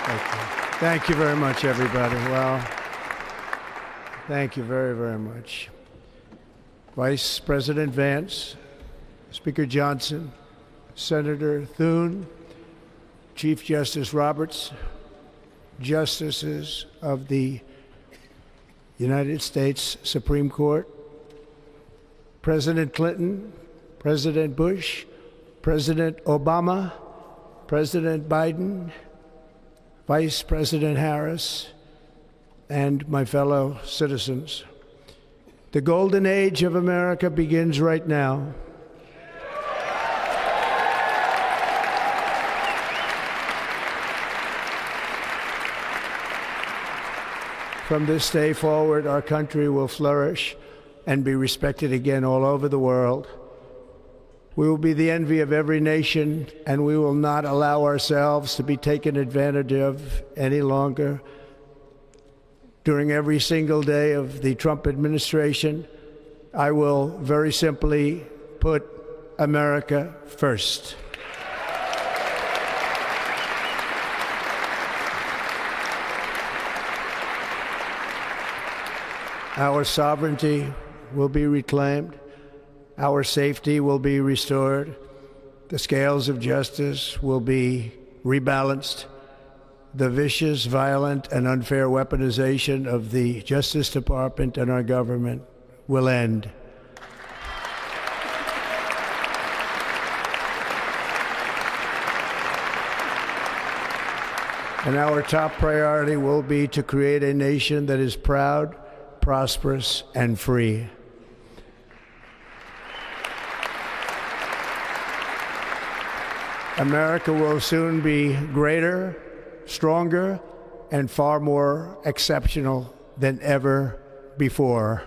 Thank you very much, everybody. Well, thank you very, very much. Vice President Vance, Speaker Johnson, Senator Thune, Chief Justice Roberts, Justices of the United States Supreme Court, President Clinton, President Bush, President Obama, President Biden, Vice President Harris, and my fellow citizens. The golden age of America begins right now. From this day forward, our country will flourish and be respected again all over the world. We will be the envy of every nation, and we will not allow ourselves to be taken advantage of any longer. During every single day of the Trump administration, I will very simply put America first. Our sovereignty will be reclaimed. Our safety will be restored. The scales of justice will be rebalanced. The vicious, violent, and unfair weaponization of the Justice Department and our government will end. And our top priority will be to create a nation that is proud, prosperous, and free. America will soon be greater, stronger, and far more exceptional than ever before.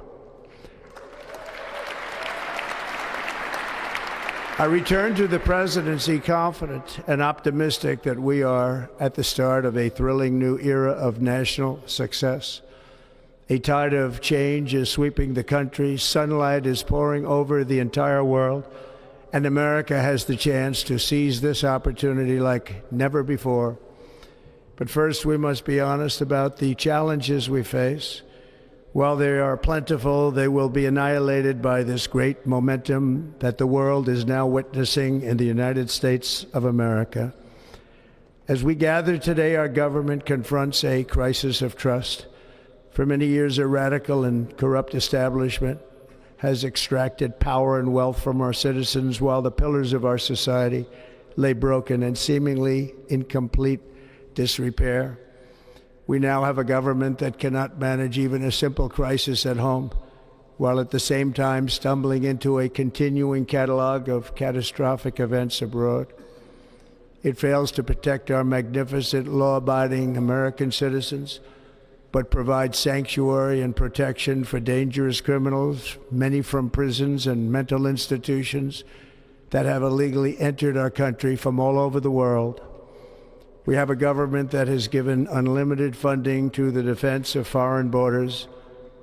I return to the presidency confident and optimistic that we are at the start of a thrilling new era of national success. A tide of change is sweeping the country, sunlight is pouring over the entire world, and America has the chance to seize this opportunity like never before. But first, we must be honest about the challenges we face. While they are plentiful, they will be annihilated by this great momentum that the world is now witnessing in the United States of America. As we gather today, our government confronts a crisis of trust. For many years, a radical and corrupt establishment has extracted power and wealth from our citizens while the pillars of our society lay broken and seemingly in complete disrepair. We now have a government that cannot manage even a simple crisis at home, while at the same time stumbling into a continuing catalog of catastrophic events abroad. It fails to protect our magnificent, law-abiding American citizens, but provides sanctuary and protection for dangerous criminals, many from prisons and mental institutions that have illegally entered our country from all over the world. We have a government that has given unlimited funding to the defense of foreign borders,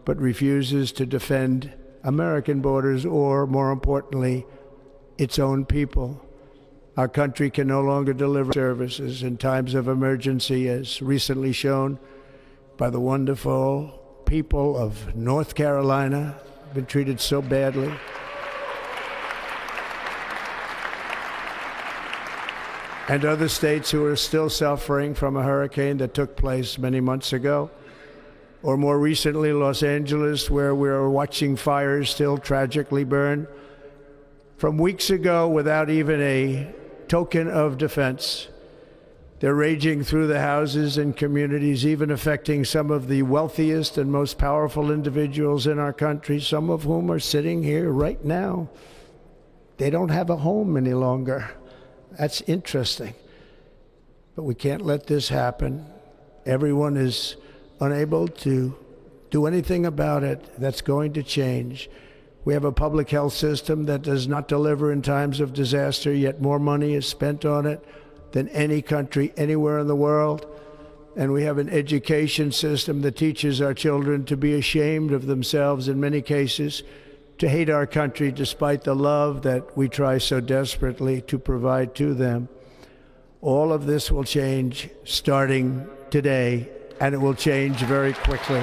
but refuses to defend American borders or, more importantly, its own people. Our country can no longer deliver services in times of emergency, as recently shown by the wonderful people of North Carolina, been treated so badly. And other states who are still suffering from a hurricane that took place many months ago. Or more recently, Los Angeles, where we're watching fires still tragically burn from weeks ago without even a token of defense. They're raging through the houses and communities, even affecting some of the wealthiest and most powerful individuals in our country, some of whom are sitting here right now. They don't have a home any longer. That's interesting. But we can't let this happen. Everyone is unable to do anything about it. That's going to change. We have a public health system that does not deliver in times of disaster, yet more money is spent on it than any country anywhere in the world. And we have an education system that teaches our children to be ashamed of themselves in many cases, to hate our country despite the love that we try so desperately to provide to them. All of this will change starting today, and it will change very quickly.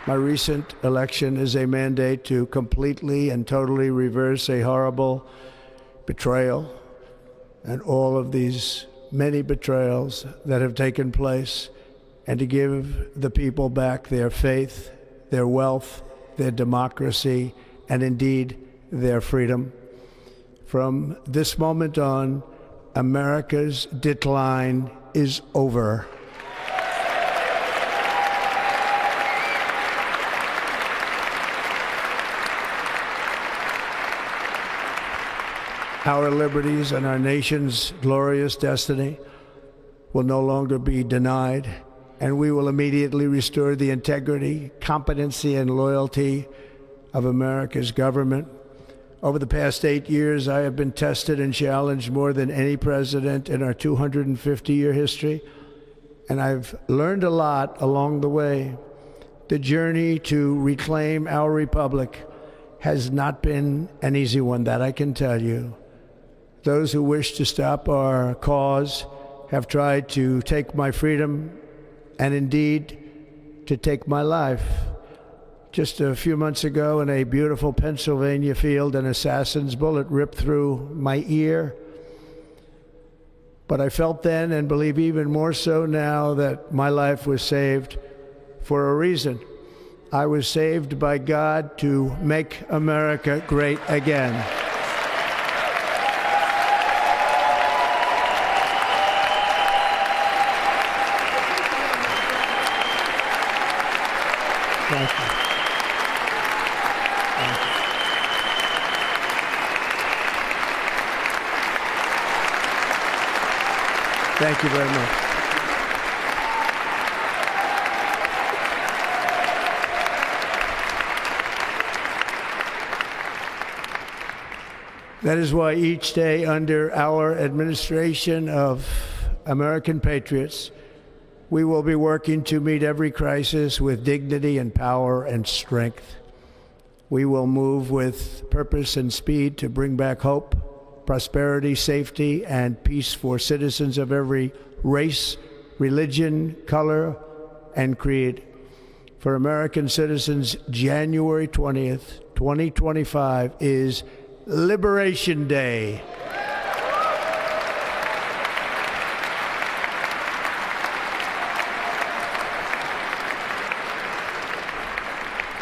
My recent election is a mandate to completely and totally reverse a horrible betrayal and all of these many betrayals that have taken place, and to give the people back their faith, their wealth, their democracy, and indeed their freedom. From this moment on, America's decline is over. Our liberties and our nation's glorious destiny will no longer be denied, and we will immediately restore the integrity, competency, and loyalty of America's government. Over the past 8 years, I have been tested and challenged more than any president in our 250-year history, and I've learned a lot along the way. The journey to reclaim our republic has not been an easy one, that I can tell you. Those who wish to stop our cause have tried to take my freedom and indeed to take my life. Just a few months ago in a beautiful Pennsylvania field, an assassin's bullet ripped through my ear. But I felt then, and believe even more so now, that my life was saved for a reason. I was saved by God to make America great again. Thank you. Thank you very much. That is why each day under our administration of American patriots, we will be working to meet every crisis with dignity and power and strength. We will move with purpose and speed to bring back hope, prosperity, safety, and peace for citizens of every race, religion, color, and creed. For American citizens, January 20th, 2025 is Liberation Day.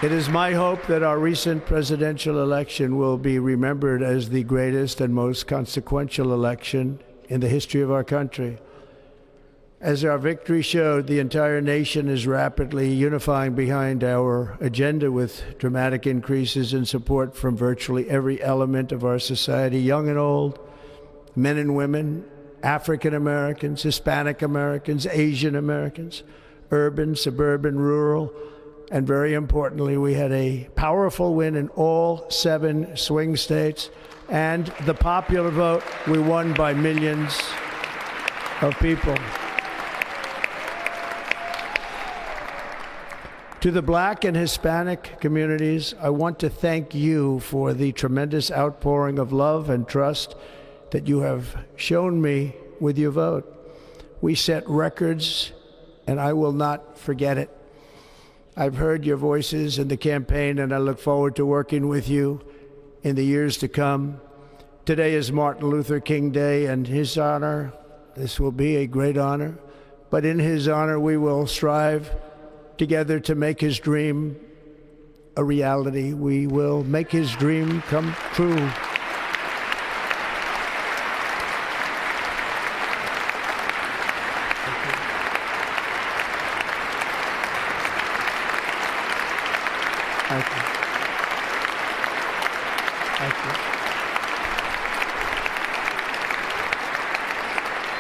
It is my hope that our recent presidential election will be remembered as the greatest and most consequential election in the history of our country. As our victory showed, the entire nation is rapidly unifying behind our agenda with dramatic increases in support from virtually every element of our society, young and old, men and women, African Americans, Hispanic Americans, Asian Americans, urban, suburban, rural, and very importantly, we had a powerful win in all 7 swing states, and the popular vote, we won by millions of people. To the Black and Hispanic communities, I want to thank you for the tremendous outpouring of love and trust that you have shown me with your vote. We set records, and I will not forget it. I've heard your voices in the campaign, and I look forward to working with you in the years to come. Today is Martin Luther King Day, and his honor, this will be a great honor, but in his honor we will strive together to make his dream a reality. We will make his dream come true. Thank you. Thank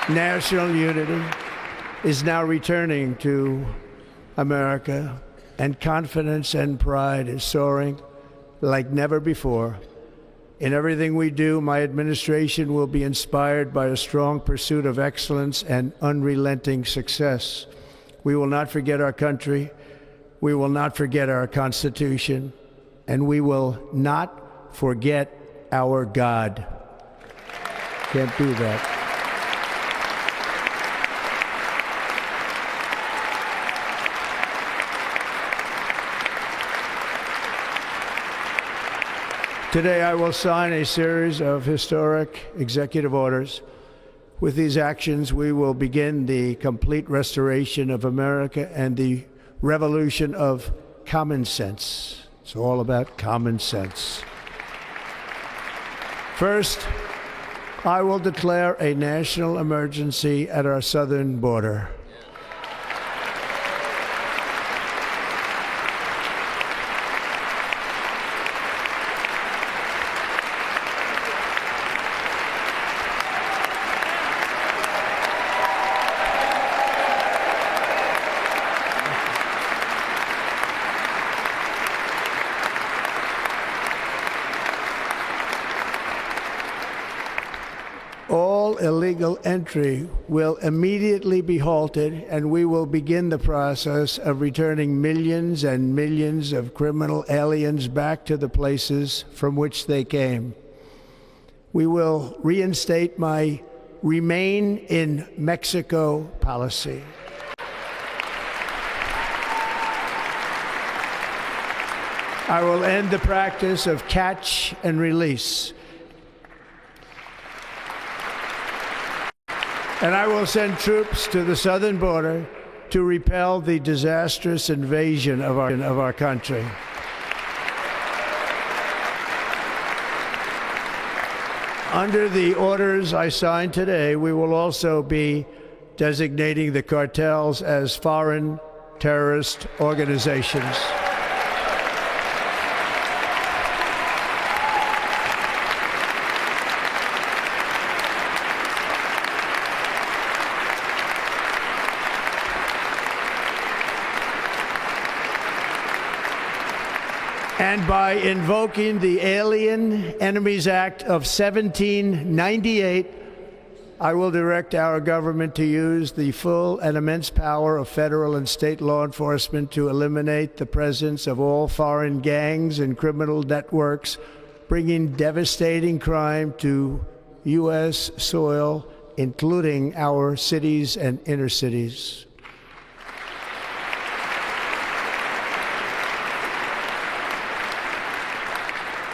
you. National unity is now returning to America, and confidence and pride is soaring like never before. In everything we do, my administration will be inspired by a strong pursuit of excellence and unrelenting success. We will not forget our country, We will not forget our Constitution, and we will not forget our God. Can't do that. Today, I will sign a series of historic executive orders. With these actions, we will begin the complete restoration of America and the revolution of common sense. It's all about common sense. First, I will declare a national emergency at our southern border. All illegal entry will immediately be halted, and we will begin the process of returning millions and millions of criminal aliens back to the places from which they came. We will reinstate my Remain in Mexico policy. I will end the practice of catch and release. And I will send troops to the southern border to repel the disastrous invasion of our country. Under the orders I signed today, we will also be designating the cartels as foreign terrorist organizations. And by invoking the Alien Enemies Act of 1798, I will direct our government to use the full and immense power of federal and state law enforcement to eliminate the presence of all foreign gangs and criminal networks, bringing devastating crime to U.S. soil, including our cities and inner cities.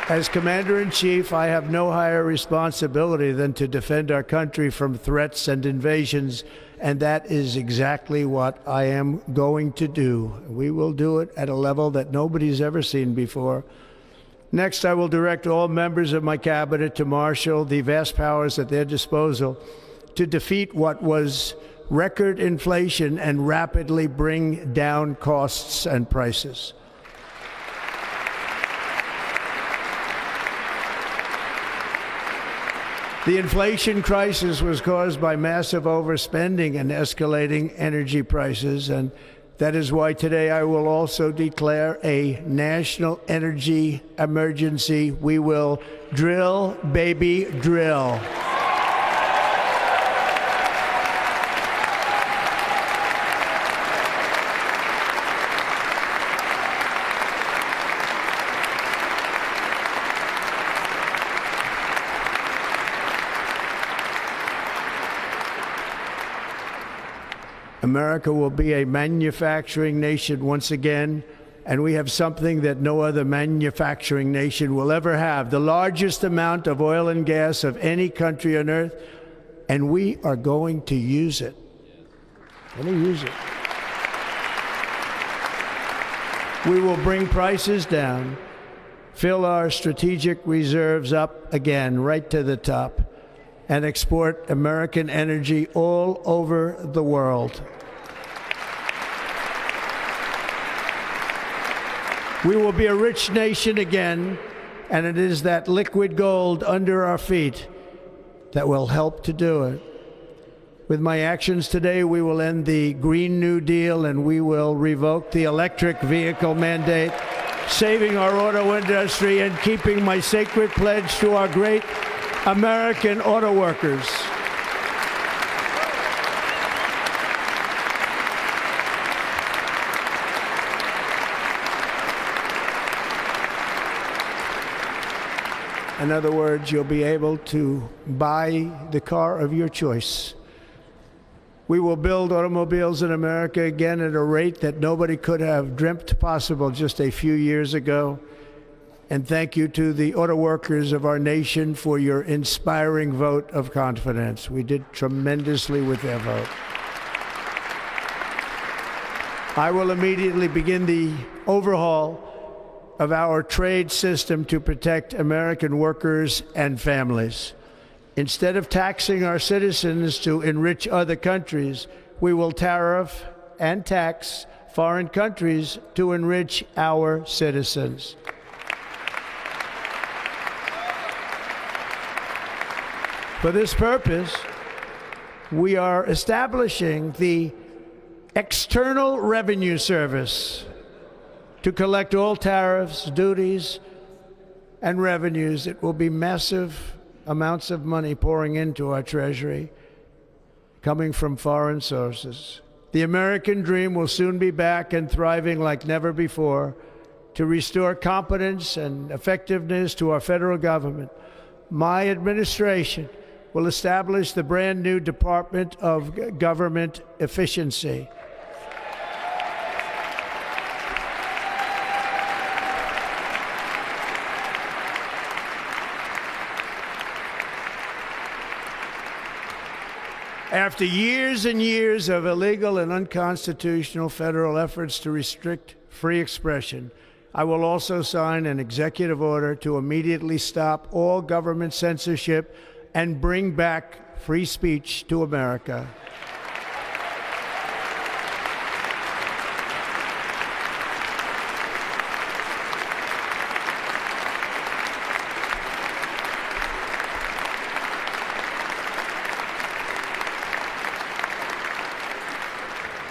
As Commander-in-Chief, I have no higher responsibility than to defend our country from threats and invasions, and that is exactly what I am going to do. We will do it at a level that nobody's ever seen before. Next, I will direct all members of my cabinet to marshal the vast powers at their disposal to defeat what was record inflation and rapidly bring down costs and prices. The inflation crisis was caused by massive overspending and escalating energy prices, and that is why today I will also declare a national energy emergency. We will drill, baby, drill. America will be a manufacturing nation once again, and we have something that no other manufacturing nation will ever have, the largest amount of oil and gas of any country on earth, and we are going to use it. We will bring prices down, fill our strategic reserves up again, right to the top, and export American energy all over the world. We will be a rich nation again, and it is that liquid gold under our feet that will help to do it. With my actions today, we will end the Green New Deal, and we will revoke the electric vehicle mandate, saving our auto industry and keeping my sacred pledge to our great American auto workers. In other words, you'll be able to buy the car of your choice. We will build automobiles in America again at a rate that nobody could have dreamt possible just a few years ago. And thank you to the auto workers of our nation for your inspiring vote of confidence. We did tremendously with their vote. I will immediately begin the overhaul of our trade system to protect American workers and families. Instead of taxing our citizens to enrich other countries, we will tariff and tax foreign countries to enrich our citizens. For this purpose, we are establishing the External Revenue Service to collect all tariffs, duties, and revenues. It will be massive amounts of money pouring into our treasury, coming from foreign sources. The American dream will soon be back and thriving like never before to restore competence and effectiveness to our federal government. My administration will establish the brand new Department of Government Efficiency. After years and years of illegal and unconstitutional federal efforts to restrict free expression, I will also sign an executive order to immediately stop all government censorship and bring back free speech to America.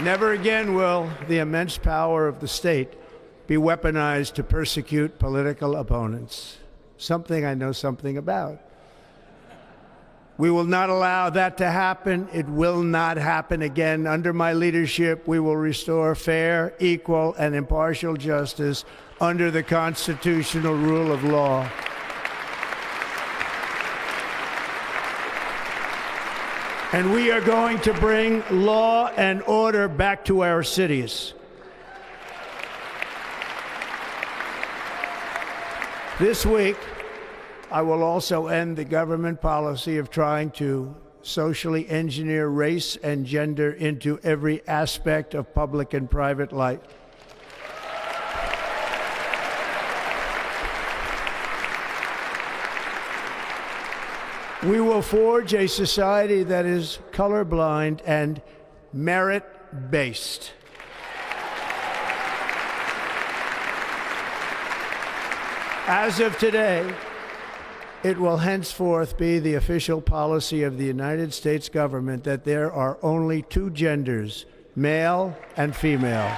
Never again will the immense power of the state be weaponized to persecute political opponents, something I know something about. We will not allow that to happen. It will not happen again. Under my leadership, we will restore fair, equal, and impartial justice under the constitutional rule of law. And we are going to bring law and order back to our cities. This week, I will also end the government policy of trying to socially engineer race and gender into every aspect of public and private life. We will forge a society that is colorblind and merit-based. As of today, it will henceforth be the official policy of the United States government that there are only two genders, male and female.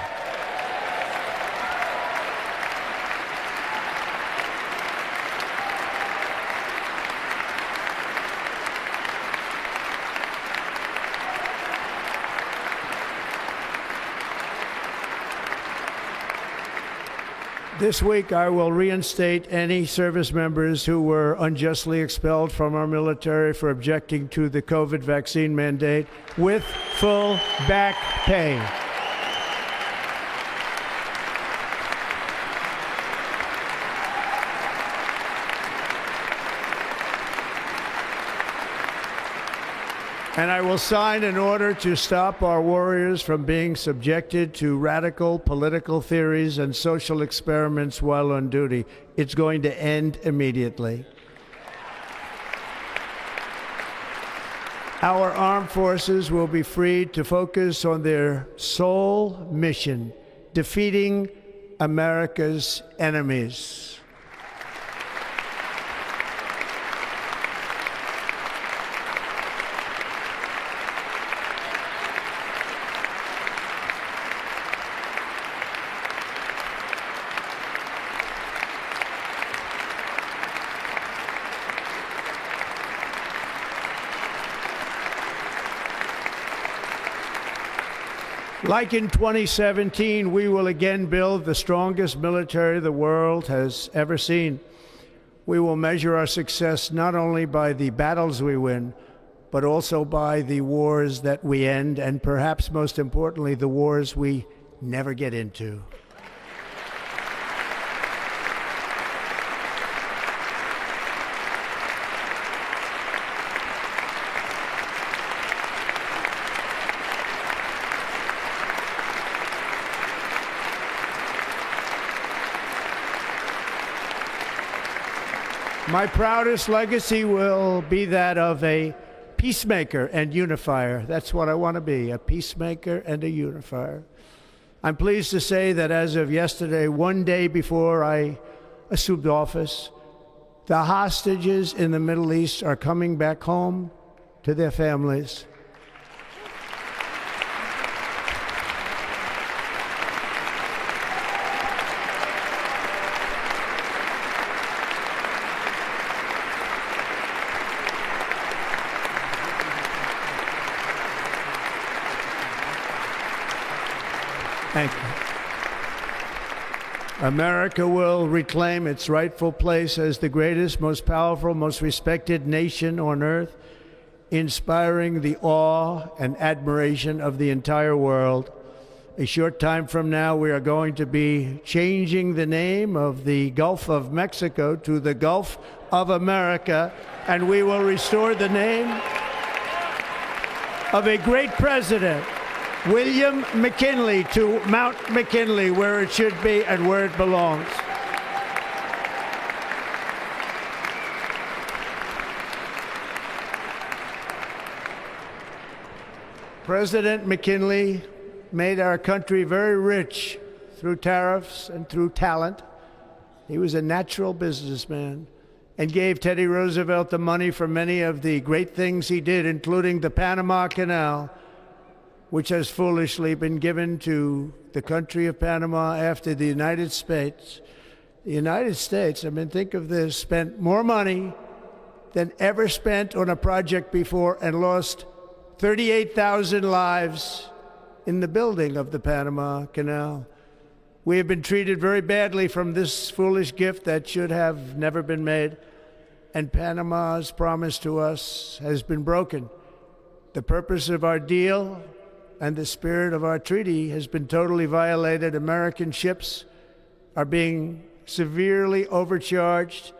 This week, I will reinstate any service members who were unjustly expelled from our military for objecting to the COVID vaccine mandate with full back pay. And I will sign an order to stop our warriors from being subjected to radical political theories and social experiments while on duty. It's going to end immediately. Our armed forces will be freed to focus on their sole mission, defeating America's enemies. Like in 2017, we will again build the strongest military the world has ever seen. We will measure our success not only by the battles we win, but also by the wars that we end, and perhaps most importantly, the wars we never get into. My proudest legacy will be that of a peacemaker and unifier. That's what I want to be, a peacemaker and a unifier. I'm pleased to say that as of yesterday, one day before I assumed office, the hostages in the Middle East are coming back home to their families. Thank you. America will reclaim its rightful place as the greatest, most powerful, most respected nation on earth, inspiring the awe and admiration of the entire world. A short time from now, we are going to be changing the name of the Gulf of Mexico to the Gulf of America, and we will restore the name of a great president, William McKinley, to Mount McKinley, where it should be and where it belongs. President McKinley made our country very rich through tariffs and through talent. He was a natural businessman and gave Teddy Roosevelt the money for many of the great things he did, including the Panama Canal, which has foolishly been given to the country of Panama after the United States. The United States, I mean, think of this, spent more money than ever spent on a project before and lost 38,000 lives in the building of the Panama Canal. We have been treated very badly from this foolish gift that should have never been made, and Panama's promise to us has been broken. The purpose of our deal and the spirit of our treaty has been totally violated. American ships are being severely overcharged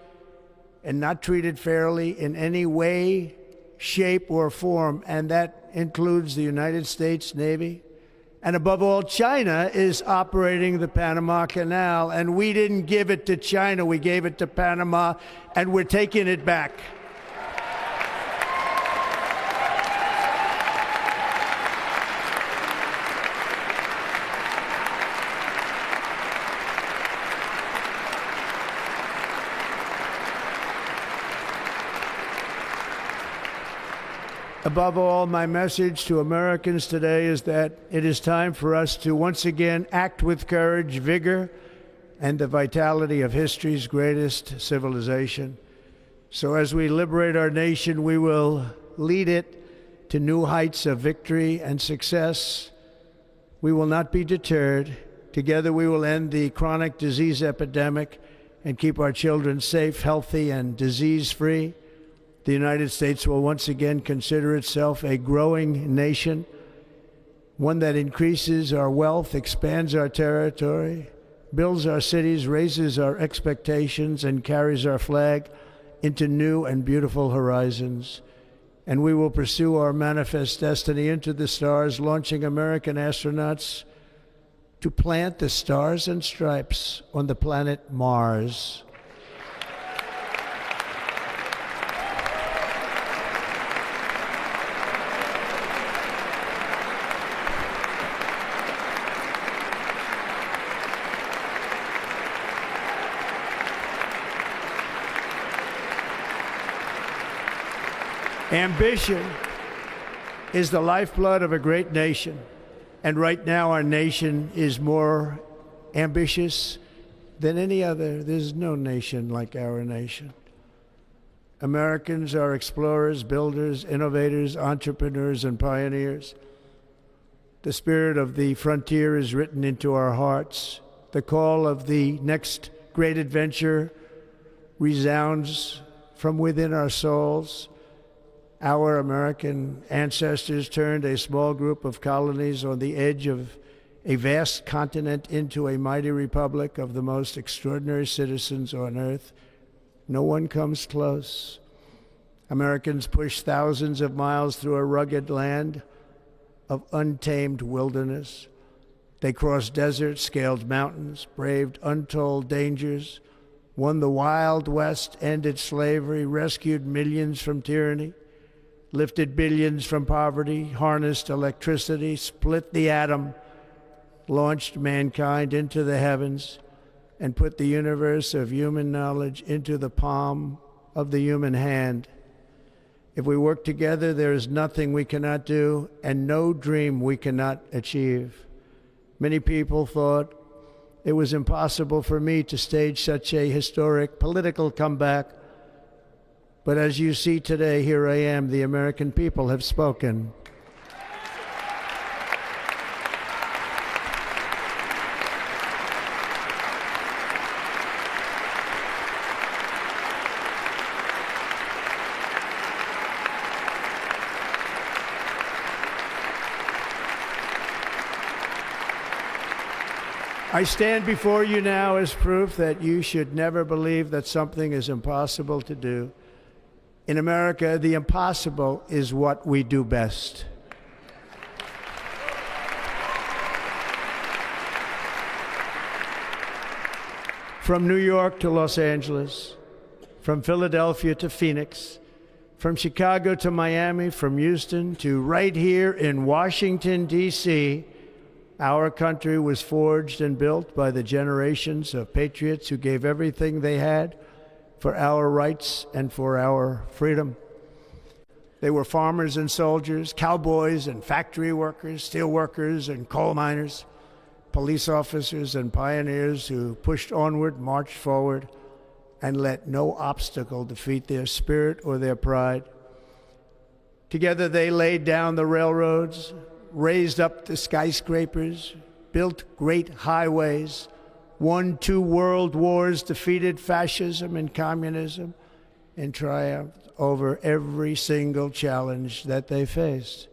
and not treated fairly in any way, shape, or form, and that includes the United States Navy. And above all, China is operating the Panama Canal, and we didn't give it to China, we gave it to Panama, and we're taking it back. Above all, my message to Americans today is that it is time for us to once again act with courage, vigor, and the vitality of history's greatest civilization. So as we liberate our nation, we will lead it to new heights of victory and success. We will not be deterred. Together we will end the chronic disease epidemic and keep our children safe, healthy, and disease-free. The United States will once again consider itself a growing nation, one that increases our wealth, expands our territory, builds our cities, raises our expectations, and carries our flag into new and beautiful horizons. And we will pursue our manifest destiny into the stars, launching American astronauts to plant the stars and stripes on the planet Mars. Ambition is the lifeblood of a great nation, and right now our nation is more ambitious than any other. There's no nation like our nation. Americans are explorers, builders, innovators, entrepreneurs, and pioneers. The spirit of the frontier is written into our hearts. The call of the next great adventure resounds from within our souls. Our American ancestors turned a small group of colonies on the edge of a vast continent into a mighty republic of the most extraordinary citizens on earth. No one comes close. Americans pushed thousands of miles through a rugged land of untamed wilderness. They crossed deserts, scaled mountains, braved untold dangers, won the Wild West, ended slavery, rescued millions from tyranny, lifted billions from poverty, harnessed electricity, split the atom, launched mankind into the heavens, and put the universe of human knowledge into the palm of the human hand. If we work together, there is nothing we cannot do and no dream we cannot achieve. Many people thought it was impossible for me to stage such a historic political comeback. But as you see today, here I am. The American people have spoken. I stand before you now as proof that you should never believe that something is impossible to do. In America, the impossible is what we do best. From New York to Los Angeles, from Philadelphia to Phoenix, from Chicago to Miami, from Houston to right here in Washington, D.C., our country was forged and built by the generations of patriots who gave everything they had for our rights and for our freedom. They were farmers and soldiers, cowboys and factory workers, steel workers and coal miners, police officers and pioneers who pushed onward, marched forward, and let no obstacle defeat their spirit or their pride. Together they laid down the railroads, raised up the skyscrapers, built great highways, won 2 world wars, defeated fascism and communism, and triumphed over every single challenge that they faced.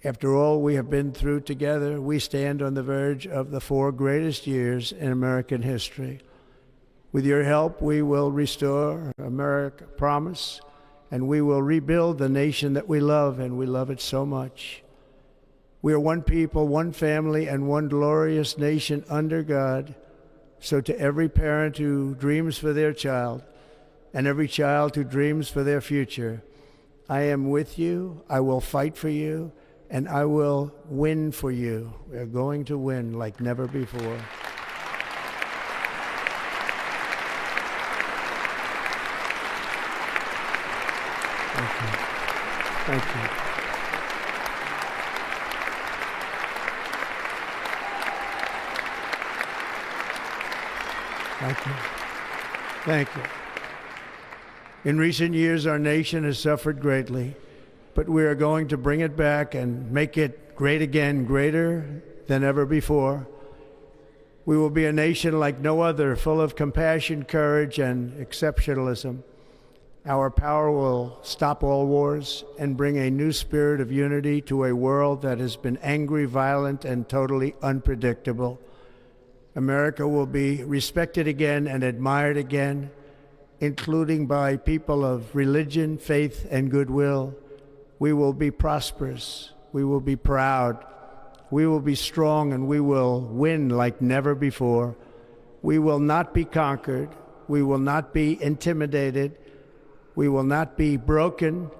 After all we have been through together, we stand on the verge of the 4 greatest years in American history. With your help, we will restore America, promise, and we will rebuild the nation that we love, and we love it so much. We are one people, one family, and one glorious nation under God. So to every parent who dreams for their child, and every child who dreams for their future, I am with you, I will fight for you, and I will win for you. We are going to win like never before. Thank you. Thank you. Thank you. Thank you. In recent years, our nation has suffered greatly, but we are going to bring it back and make it great again, greater than ever before. We will be a nation like no other, full of compassion, courage, and exceptionalism. Our power will stop all wars and bring a new spirit of unity to a world that has been angry, violent, and totally unpredictable. America will be respected again and admired again, including by people of religion, faith, and goodwill. We will be prosperous. We will be proud. We will be strong, and we will win like never before. We will not be conquered. We will not be intimidated. We will not be broken,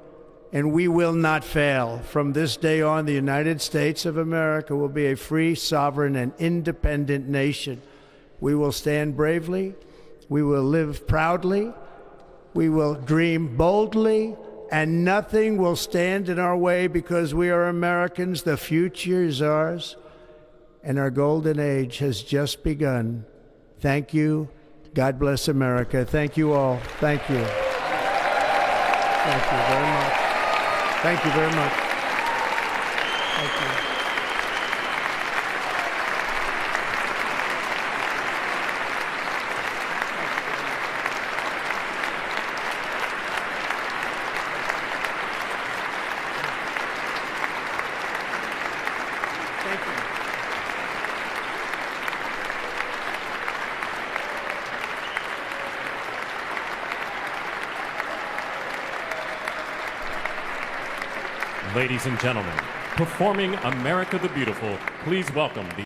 and we will not fail. From this day on, the United States of America will be a free, sovereign, and independent nation. We will stand bravely. We will live proudly. We will dream boldly, and nothing will stand in our way because we are Americans. The future is ours, and our golden age has just begun. Thank you. God bless America. Thank you all. Thank you. Thank you very much. Thank you very much. Thank you. Ladies and gentlemen, performing America the Beautiful, please welcome the